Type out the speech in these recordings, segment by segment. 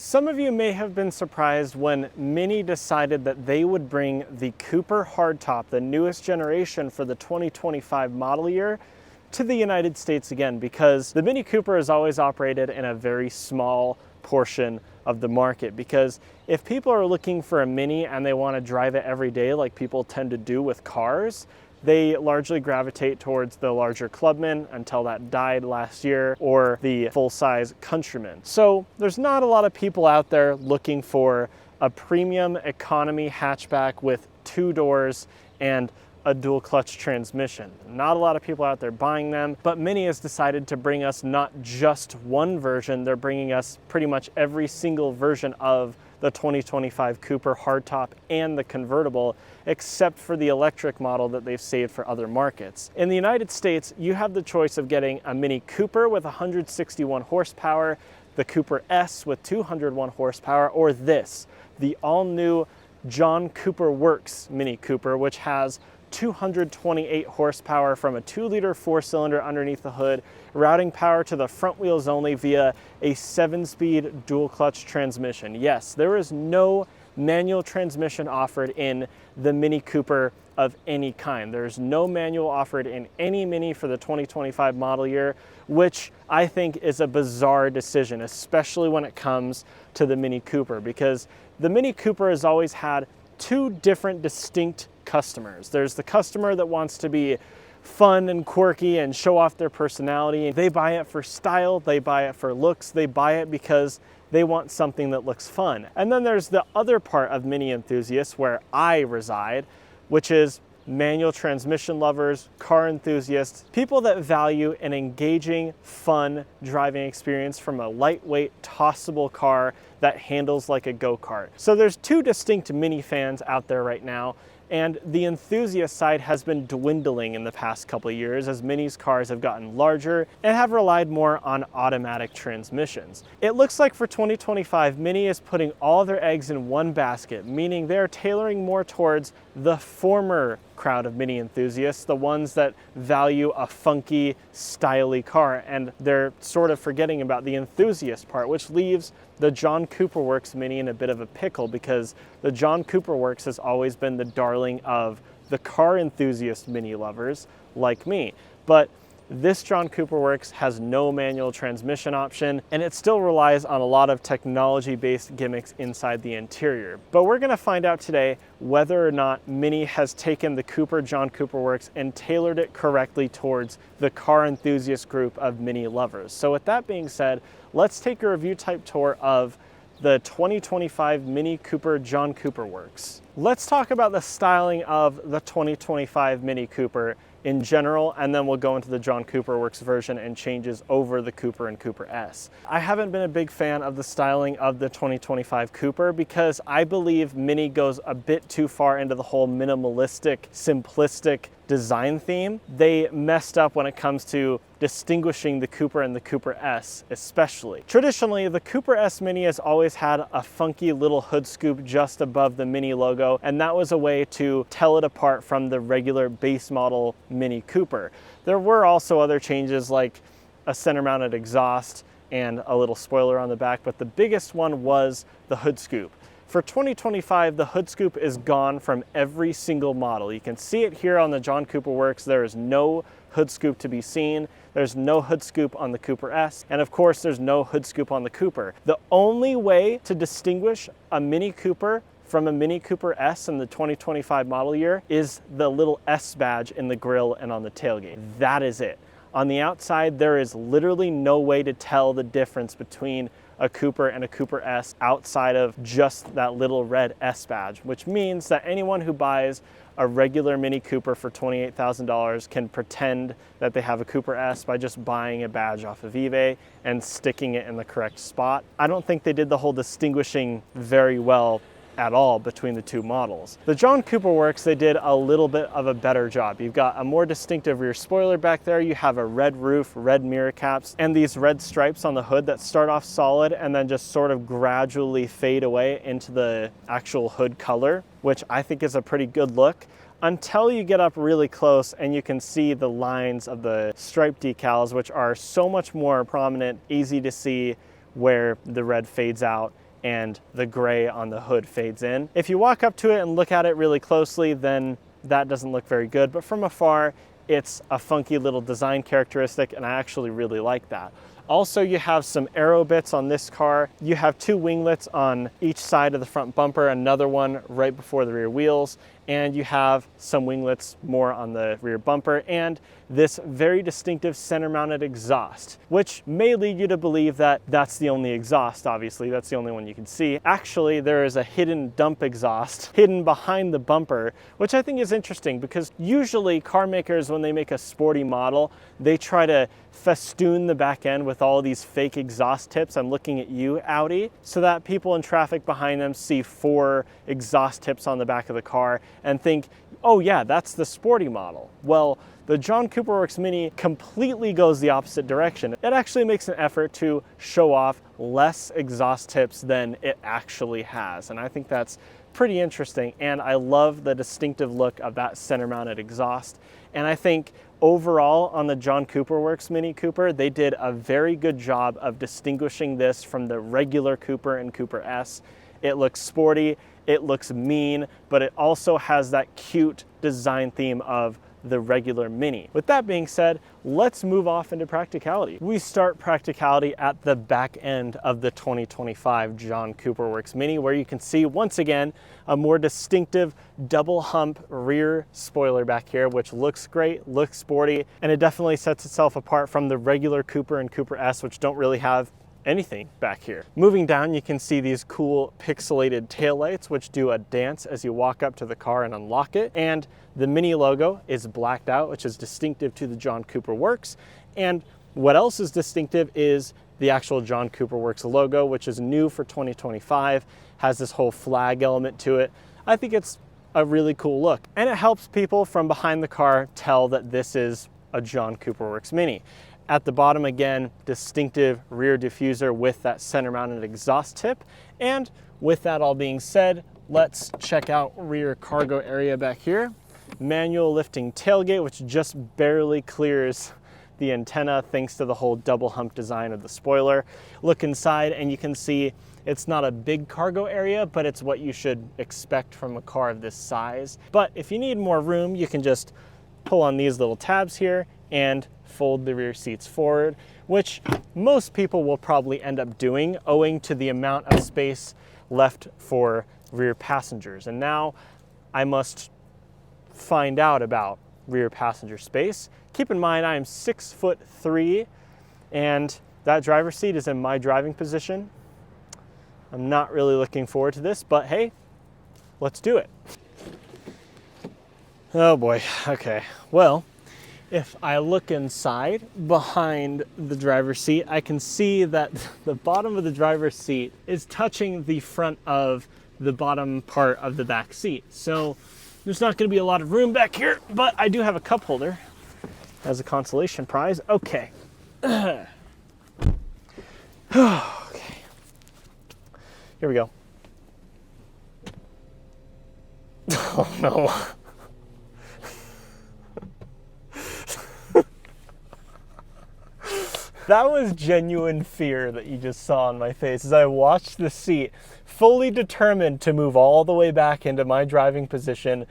Some of you may have been surprised when MINI decided that they would bring the Cooper hardtop, the newest generation for the 2025 model year, to the United States again, because the MINI Cooper has always operated in a very small portion of the market. Because if people are looking for a Mini and they want to drive it every day like people tend to do with cars, they largely gravitate towards the larger Clubman until that died last year, or the full-size Countryman. So there's not a lot of people out there looking for a premium economy hatchback with 2 doors and a dual clutch transmission. Not a lot of people out there buying them, but MINI has decided to bring us not just one version, they're bringing us pretty much every single version of the 2025 Cooper hardtop and the convertible, except for the electric model that they've saved for other markets. In the United States, you have the choice of getting a MINI Cooper with 161 horsepower, the Cooper S with 201 horsepower, or this, the all-new John Cooper Works MINI Cooper, which has 228 horsepower from a 2-liter 4-cylinder underneath the hood, routing power to the front wheels only via a 7-speed dual clutch transmission. Yes, there is no manual transmission offered in the MINI Cooper of any kind. There's no manual offered in any Mini for the 2025 model year, which I think is a bizarre decision, especially when it comes to the MINI Cooper, because the MINI Cooper has always had 2 different distinct customers. There's the customer that wants to be fun and quirky and show off their personality. They buy it for style, they buy it for looks, they buy it because they want something that looks fun. And then there's the other part of Mini enthusiasts where I reside, which is manual transmission lovers, car enthusiasts, people that value an engaging, fun driving experience from a lightweight, tossable car that handles like a go-kart. So there's 2 distinct Mini fans out there right now, and the enthusiast side has been dwindling in the past couple of years as Mini's cars have gotten larger and have relied more on automatic transmissions. It looks like for 2025, Mini is putting all their eggs in one basket, meaning they're tailoring more towards the former crowd of Mini enthusiasts, the ones that value a funky, stylish car, and they're sort of forgetting about the enthusiast part, which leaves the John Cooper Works Mini in a bit of a pickle, because the John Cooper Works has always been the darling of the car enthusiast Mini lovers like me. But this John Cooper Works has no manual transmission option, and it still relies on a lot of technology-based gimmicks inside the interior. But we're gonna find out today whether or not Mini has taken the Cooper John Cooper Works and tailored it correctly towards the car enthusiast group of Mini lovers. So with that being said, let's take a review type tour of the 2025 MINI Cooper John Cooper Works. Let's talk about the styling of the 2025 MINI Cooper in general, and then we'll go into the John Cooper Works version and changes over the Cooper and Cooper S. I haven't been a big fan of the styling of the 2025 Cooper because I believe Mini goes a bit too far into the whole minimalistic, simplistic design theme. They messed up when it comes to distinguishing the Cooper and the Cooper S especially. Traditionally, the Cooper S Mini has always had a funky little hood scoop just above the Mini logo, and that was a way to tell it apart from the regular base model Mini Cooper. There were also other changes like a center mounted exhaust and a little spoiler on the back, but the biggest one was the hood scoop. For 2025, the hood scoop is gone from every single model. You can see it here on the John Cooper Works. There is no hood scoop to be seen. There's no hood scoop on the Cooper S, and of course there's no hood scoop on the Cooper. The only way to distinguish a Mini Cooper from a Mini Cooper S in the 2025 model year is the little S badge in the grille and on the tailgate. That is it. On the outside, there is literally no way to tell the difference between a Cooper and a Cooper S outside of just that little red S badge, which means that anyone who buys a regular Mini Cooper for $28,000 can pretend that they have a Cooper S by just buying a badge off of eBay and sticking it in the correct spot. I don't think they did the whole distinguishing very well at all between the 2 models. The John Cooper Works, they did a little bit of a better job. You've got a more distinctive rear spoiler back there, you have a red roof, red mirror caps, and these red stripes on the hood that start off solid and then just sort of gradually fade away into the actual hood color, which I think is a pretty good look, until you get up really close and you can see the lines of the stripe decals, which are so much more prominent, easy to see where the red fades out and the gray on the hood fades in. If you walk up to it and look at it really closely, then that doesn't look very good, but from afar, it's a funky little design characteristic, and I actually really like that. Also, you have some aero bits on this car. You have 2 winglets on each side of the front bumper, another one right before the rear wheels, and you have some winglets more on the rear bumper, and this very distinctive center mounted exhaust, which may lead you to believe that that's the only exhaust. Obviously, that's the only one you can see. Actually, there is a hidden dump exhaust hidden behind the bumper, which I think is interesting because usually car makers, when they make a sporty model, they try to festoon the back end with all these fake exhaust tips. I'm looking at you, Audi, so that people in traffic behind them see 4 exhaust tips on the back of the car and think, oh yeah, that's the sporty model. Well, the John Cooper Works Mini completely goes the opposite direction. It actually makes an effort to show off less exhaust tips than it actually has, and I think that's pretty interesting, and I love the distinctive look of that center mounted exhaust. And I think overall on the John Cooper Works Mini Cooper, they did a very good job of distinguishing this from the regular Cooper and Cooper S. It looks sporty, it looks mean, but it also has that cute design theme of the regular Mini. With that being said, let's move off into practicality. We start practicality at the back end of the 2025 John Cooper Works Mini, where you can see once again a more distinctive double hump rear spoiler back here, which looks great, looks sporty, and it definitely sets itself apart from the regular Cooper and Cooper S, which don't really have anything back here. Moving down, you can see these cool pixelated taillights, which do a dance as you walk up to the car and unlock it. And the Mini logo is blacked out, which is distinctive to the John Cooper Works. And what else is distinctive is the actual John Cooper Works logo, which is new for 2025, has this whole flag element to it. I think it's a really cool look, and it helps people from behind the car tell that this is a John Cooper Works Mini. At the bottom, again, distinctive rear diffuser with that center mounted exhaust tip. And with that all being said, let's check out rear cargo area back here. Manual lifting tailgate, which just barely clears the antenna thanks to the whole double hump design of the spoiler. Look inside and you can see it's not a big cargo area, but it's what you should expect from a car of this size. But if you need more room, you can just pull on these little tabs here and fold the rear seats forward, which most people will probably end up doing owing to the amount of space left for rear passengers. And now I must find out about rear passenger space. Keep in mind, I am 6'3", and that driver's seat is in my driving position. I'm not really looking forward to this, but hey, let's do it. Oh boy, okay. Well, if I look inside behind the driver's seat, I can see that the bottom of the driver's seat is touching the front of the bottom part of the back seat. So there's not going to be a lot of room back here, but I do have a cup holder as a consolation prize. Okay. Okay. Here we go. Oh no. That was genuine fear that you just saw on my face as I watched the seat, fully determined to move all the way back into my driving position,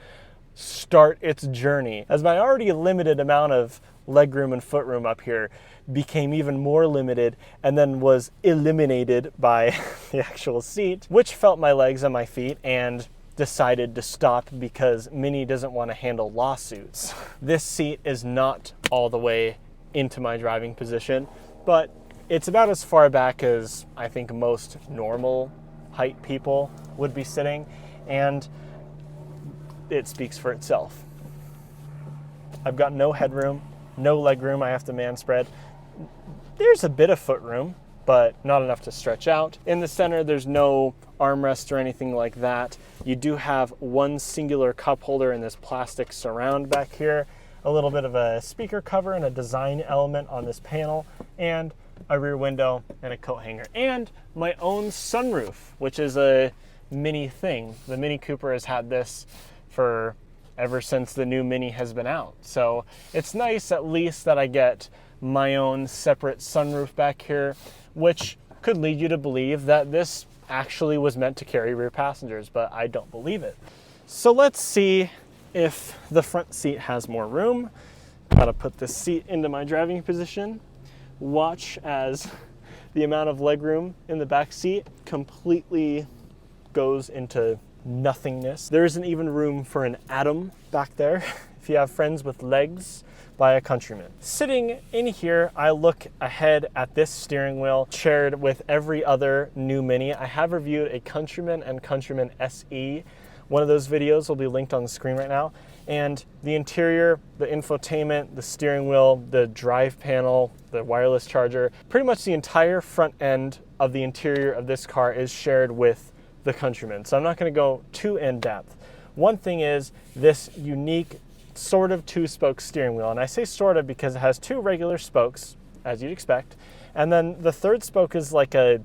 start its journey. As my already limited amount of legroom and footroom up here became even more limited and then was eliminated by the actual seat, which felt my legs and my feet and decided to stop because Mini doesn't want to handle lawsuits. This seat is not all the way into my driving position, but it's about as far back as I think most normal height people would be sitting, and it speaks for itself. I've got no headroom, no leg room. I have to man spread. There's a bit of foot room, but not enough to stretch out. In the center, there's no armrest or anything like that. You do have one singular cup holder in this plastic surround back here, a little bit of a speaker cover and a design element on this panel, and a rear window and a coat hanger, and my own sunroof, which is a Mini thing. The Mini Cooper has had this for ever since the new Mini has been out. So it's nice at least that I get my own separate sunroof back here, which could lead you to believe that this actually was meant to carry rear passengers, but I don't believe it. So let's see if the front seat has more room. Gotta put this seat into my driving position. Watch as the amount of legroom in the back seat completely goes into nothingness. There isn't even room for an atom back there. If you have friends with legs, buy a Countryman. Sitting in here, I look ahead at this steering wheel shared with every other new Mini. I have reviewed a Countryman and Countryman SE. One of those videos will be linked on the screen right now. And the interior, the infotainment, the steering wheel, the drive panel, the wireless charger, pretty much the entire front end of the interior of this car is shared with the Countryman. So I'm not going to go too in depth. One thing is this unique sort of two-spoke steering wheel. And I say sort of because it has two regular spokes, as you'd expect. And then the third spoke is like a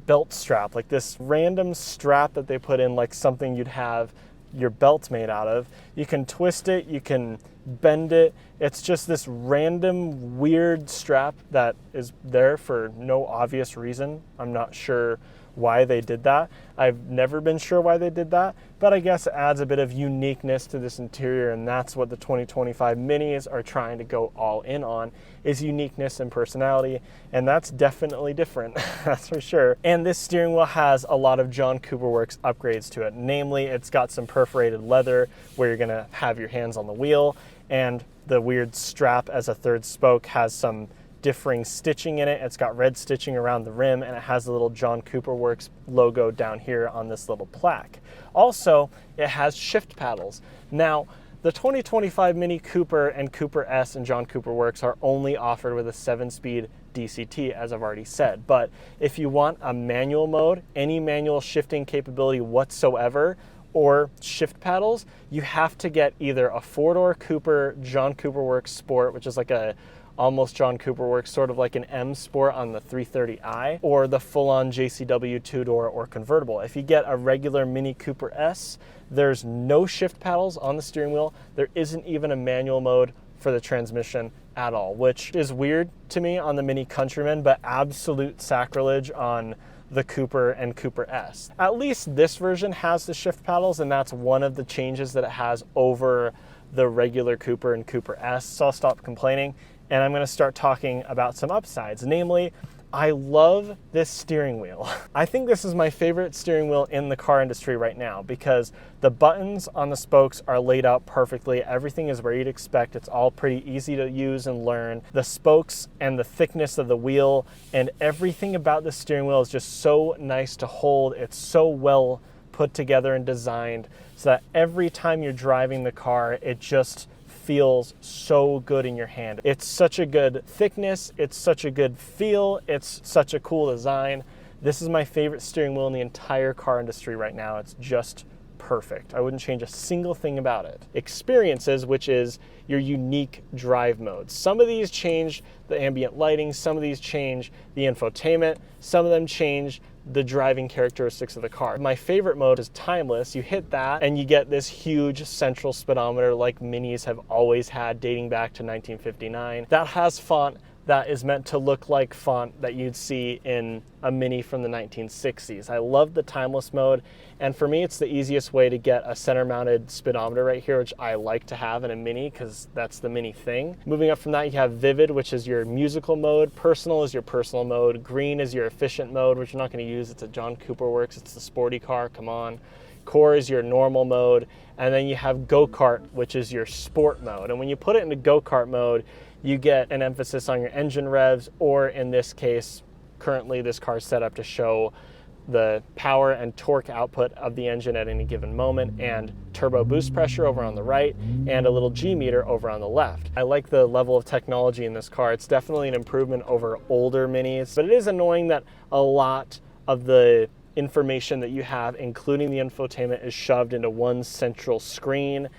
belt strap, like this random strap that they put in, like something you'd have your belt made out of. You can twist it, you can bend it. It's just this random weird strap that is there for no obvious reason. I'm not sure why they did that. I've never been sure why they did that, but I guess it adds a bit of uniqueness to this interior, and that's what the 2025 Minis are trying to go all in on, is uniqueness and personality, and that's definitely different, that's for sure. And this steering wheel has a lot of John Cooper Works upgrades to it. Namely, it's got some perforated leather where you're gonna have your hands on the wheel, and the weird strap as a third spoke has some differing stitching in it. It's got red stitching around the rim, and it has the little John Cooper Works logo down here on this little plaque. Also, it has shift paddles. Now, the 2025 Mini Cooper and Cooper S and John Cooper Works are only offered with a 7-speed DCT, as I've already said. But if you want a manual mode, any manual shifting capability whatsoever, or shift paddles, you have to get either a 4-door Cooper John Cooper Works Sport, which is like a almost John Cooper Works, sort of like an M Sport on the 330i, or the full-on JCW 2-door or convertible. If you get a regular Mini Cooper S, there's no shift paddles on the steering wheel. There isn't even a manual mode for the transmission at all, which is weird to me on the Mini Countryman, but absolute sacrilege on the Cooper and Cooper S. At least this version has the shift paddles, and that's one of the changes that it has over the regular Cooper and Cooper S. So I'll stop complaining, and I'm gonna start talking about some upsides. Namely, I love this steering wheel. I think this is my favorite steering wheel in the car industry right now, because the buttons on the spokes are laid out perfectly. Everything is where you'd expect. It's all pretty easy to use and learn. The spokes and the thickness of the wheel and everything about the steering wheel is just so nice to hold. It's so well put together and designed so that every time you're driving the car, it just feels so good in your hand. It's such a good thickness, it's such a good feel, it's such a cool design. This is my favorite steering wheel in the entire car industry right now. It's just perfect. I wouldn't change a single thing about it. Experiences, which is your unique drive modes. Some of these change the ambient lighting, some of these change the infotainment, some of them change the driving characteristics of the car. My favorite mode is timeless. You hit that and you get this huge central speedometer like Minis have always had, dating back to 1959. That has font that is meant to look like font that you'd see in a Mini from the 1960s. I love the timeless mode, and for me it's the easiest way to get a center mounted speedometer right here, which I like to have in a Mini because that's the Mini thing. Moving up from that, you have Vivid, which is your musical mode. Personal is your personal mode. Green is your efficient mode, which you're not going to use. It's a John Cooper Works. It's the sporty car, come on. Core is your normal mode, and then you have Go-Kart, which is your sport mode. And when you put it into Go-Kart mode, you get an emphasis on your engine revs, or in this case, currently this car is set up to show the power and torque output of the engine at any given moment, and turbo boost pressure over on the right, and a little G meter over on the left. I like the level of technology in this car. It's definitely an improvement over older Minis, but it is annoying that a lot of the information that you have, including the infotainment, is shoved into one central screen.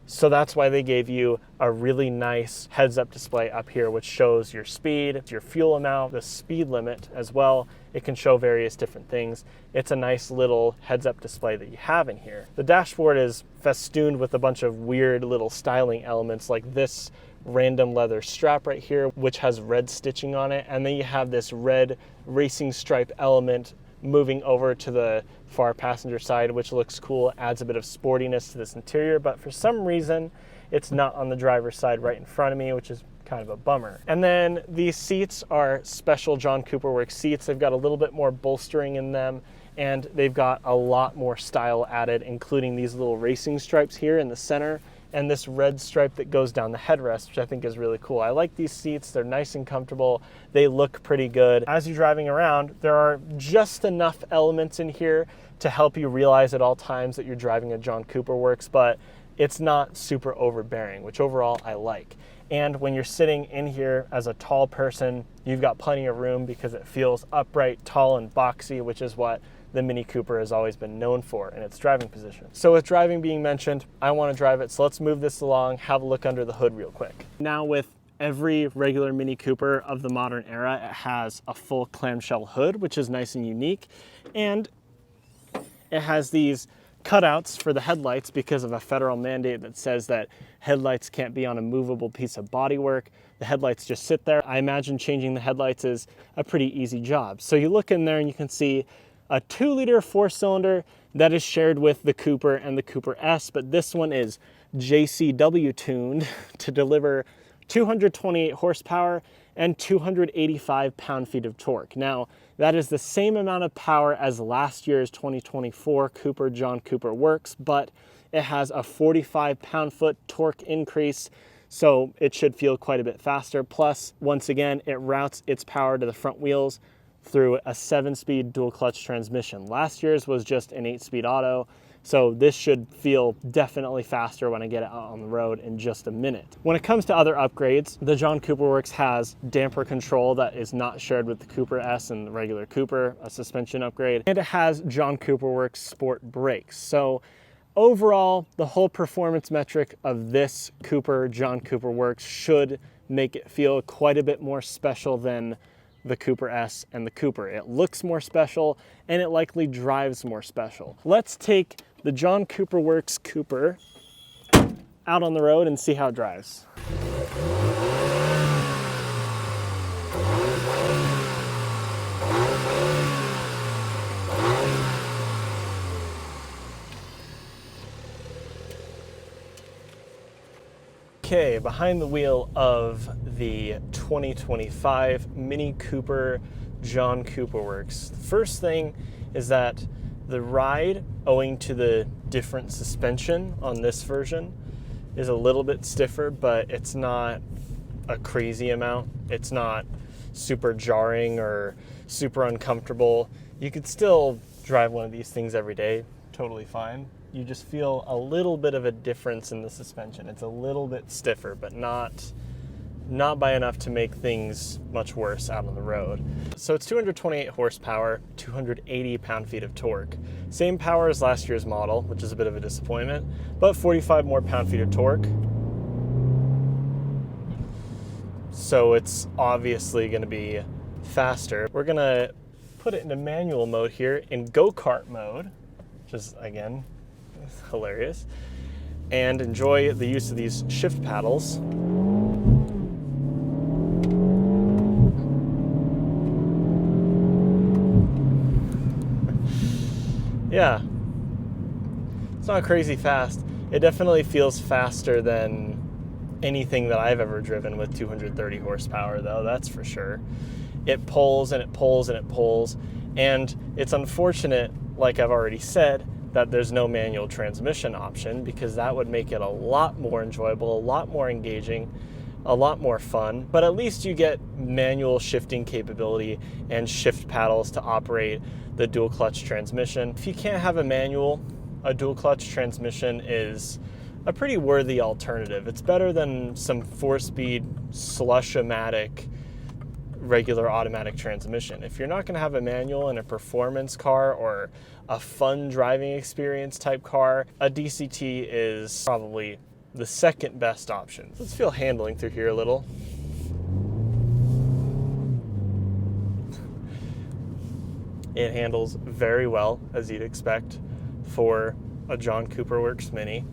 So that's why they gave you a really nice heads-up display up here, which shows your speed, your fuel amount, the speed limit as well. It can show various different things. It's a nice little heads-up display that you have in here. The dashboard is festooned with a bunch of weird little styling elements, like this random leather strap right here, which has red stitching on it. And then you have this red racing stripe element moving over to the far passenger side, which looks cool, adds a bit of sportiness to this interior, but for some reason, it's not on the driver's side right in front of me, which is kind of a bummer. And then these seats are special John Cooper Works seats. They've got a little bit more bolstering in them, and they've got a lot more style added, including these little racing stripes here in the center, and this red stripe that goes down the headrest, which I think is really cool. I like these seats. They're nice and comfortable. They look pretty good. As you're driving around, there are just enough elements in here to help you realize at all times that you're driving a John Cooper Works, but it's not super overbearing, which overall I like. And when you're sitting in here as a tall person, you've got plenty of room because it feels upright, tall, and boxy, which is what the Mini Cooper has always been known for in its driving position. So with driving being mentioned, I want to drive it, so let's move this along, have a look under the hood real quick. Now with every regular Mini Cooper of the modern era, it has a full clamshell hood, which is nice and unique, and it has these cutouts for the headlights because of a federal mandate that says that headlights can't be on a movable piece of bodywork. The headlights just sit there. I imagine changing the headlights is a pretty easy job. So you look in there and you can see a 2-liter 4-cylinder that is shared with the Cooper and the Cooper S, but this one is JCW tuned to deliver 228 horsepower and 285 pound-feet of torque. Now, that is the same amount of power as last year's 2024 Cooper John Cooper Works, but it has a 45 pound-foot torque increase, so it should feel quite a bit faster. Plus, once again, it routes its power to the front wheels through a 7-speed dual clutch transmission. Last year's was just an 8-speed auto, so this should feel definitely faster when I get it out on the road in just a minute. When it comes to other upgrades, the John Cooper Works has damper control that is not shared with the Cooper S and the regular Cooper, a suspension upgrade, and it has John Cooper Works sport brakes. So overall, the whole performance metric of this Cooper John Cooper Works should make it feel quite a bit more special than the Cooper S and the Cooper. It looks more special and it likely drives more special. Let's take the John Cooper Works Cooper out on the road and see how it drives. Okay, behind the wheel of the 2025 Mini Cooper John Cooper Works. The first thing is that the ride, owing to the different suspension on this version, is a little bit stiffer, but it's not a crazy amount. It's not super jarring or super uncomfortable. You could still drive one of these things every day, totally fine. You just feel a little bit of a difference in the suspension. It's a little bit stiffer, but not by enough to make things much worse out on the road. So it's 228 horsepower, 280 pound-feet of torque. Same power as last year's model, which is a bit of a disappointment, but 45 more pound-feet of torque. So it's obviously gonna be faster. We're gonna put it into manual mode here in go-kart mode, which is, again, hilarious, and enjoy the use of these shift paddles. Yeah, it's not crazy fast. It definitely feels faster than anything that I've ever driven with 230 horsepower though, that's for sure. It pulls and it pulls and it pulls, and it's unfortunate, like I've already said, that there's no manual transmission option, because that would make it a lot more enjoyable, a lot more engaging, a lot more fun, but at least you get manual shifting capability and shift paddles to operate the dual clutch transmission. If you can't have a manual, a dual clutch transmission is a pretty worthy alternative. It's better than some 4-speed slush-o-matic regular automatic transmission. If you're not going to have a manual in a performance car or a fun driving experience type car, a DCT is probably the second best option. Let's feel handling through here a little. It handles very well, as you'd expect for a John Cooper Works Mini.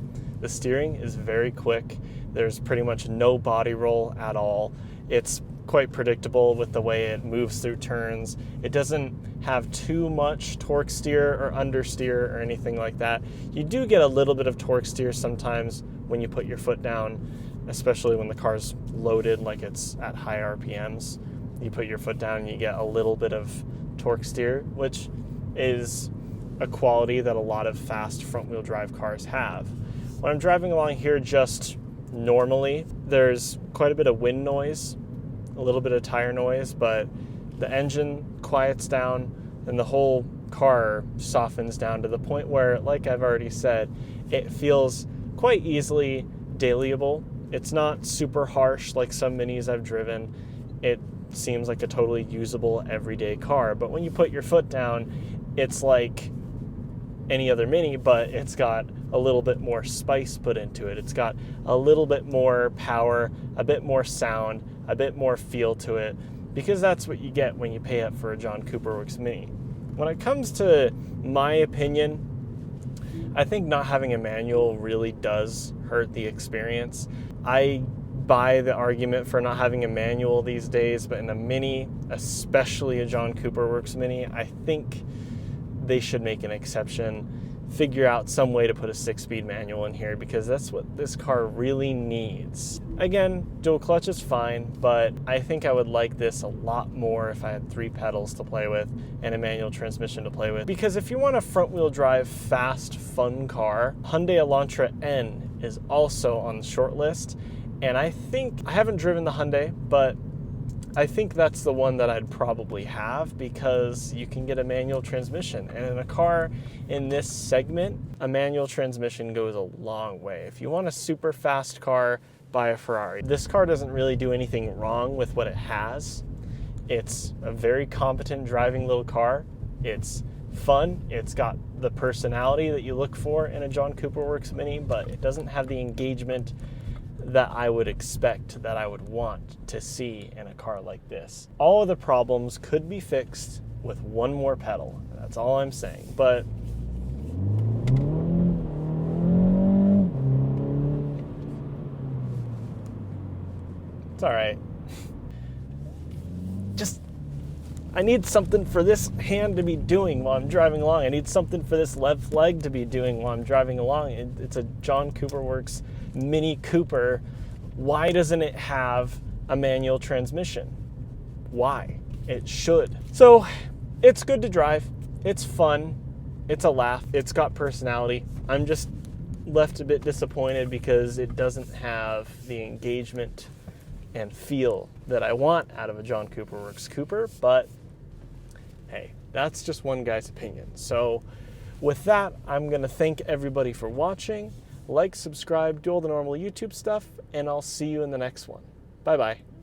The steering is very quick. There's pretty much no body roll at all. It's quite predictable with the way it moves through turns. It doesn't have too much torque steer or understeer or anything like that. You do get a little bit of torque steer sometimes when you put your foot down, especially when the car's loaded, like it's at high RPMs. You put your foot down and you get a little bit of torque steer, which is a quality that a lot of fast front-wheel drive cars have. When I'm driving along here just normally, there's quite a bit of wind noise, a little bit of tire noise, but the engine quiets down and the whole car softens down to the point where, like I've already said, it feels quite easily dailyable. It's not super harsh like some Minis I've driven. It seems like a totally usable everyday car, but when you put your foot down, it's like any other Mini, but it's got a little bit more spice put into it. It's got a little bit more power, a bit more sound, a bit more feel to it, because that's what you get when you pay up for a John Cooper Works Mini. When it comes to my opinion, I think not having a manual really does hurt the experience. I buy the argument for not having a manual these days, but in a Mini, especially a John Cooper Works Mini, I think they should make an exception, figure out some way to put a 6-speed manual in here, because that's what this car really needs. Again, dual clutch is fine, but I think I would like this a lot more if I had 3 pedals to play with and a manual transmission to play with. Because if you want a front-wheel drive, fast, fun car, Hyundai Elantra N is also on the short list, and I haven't driven the Hyundai, but I think that's the one that I'd probably have, because you can get a manual transmission. And in a car in this segment, a manual transmission goes a long way. If you want a super fast car, buy a Ferrari. This car doesn't really do anything wrong with what it has. It's a very competent driving little car. It's fun. It's got the personality that you look for in a John Cooper Works Mini, but it doesn't have the engagement that I would expect, that I would want to see in a car like this. All of the problems could be fixed with one more pedal. That's all I'm saying. But it's all right. I need something for this hand to be doing while I'm driving along. I need something for this left leg to be doing while I'm driving along. It's a John Cooper Works Mini Cooper. Why doesn't it have a manual transmission? Why? It should. So it's good to drive. It's fun. It's a laugh. It's got personality. I'm just left a bit disappointed because it doesn't have the engagement and feel that I want out of a John Cooper Works Cooper, but hey, that's just one guy's opinion. So with that, I'm gonna thank everybody for watching. Like, subscribe, do all the normal YouTube stuff, and I'll see you in the next one. Bye-bye.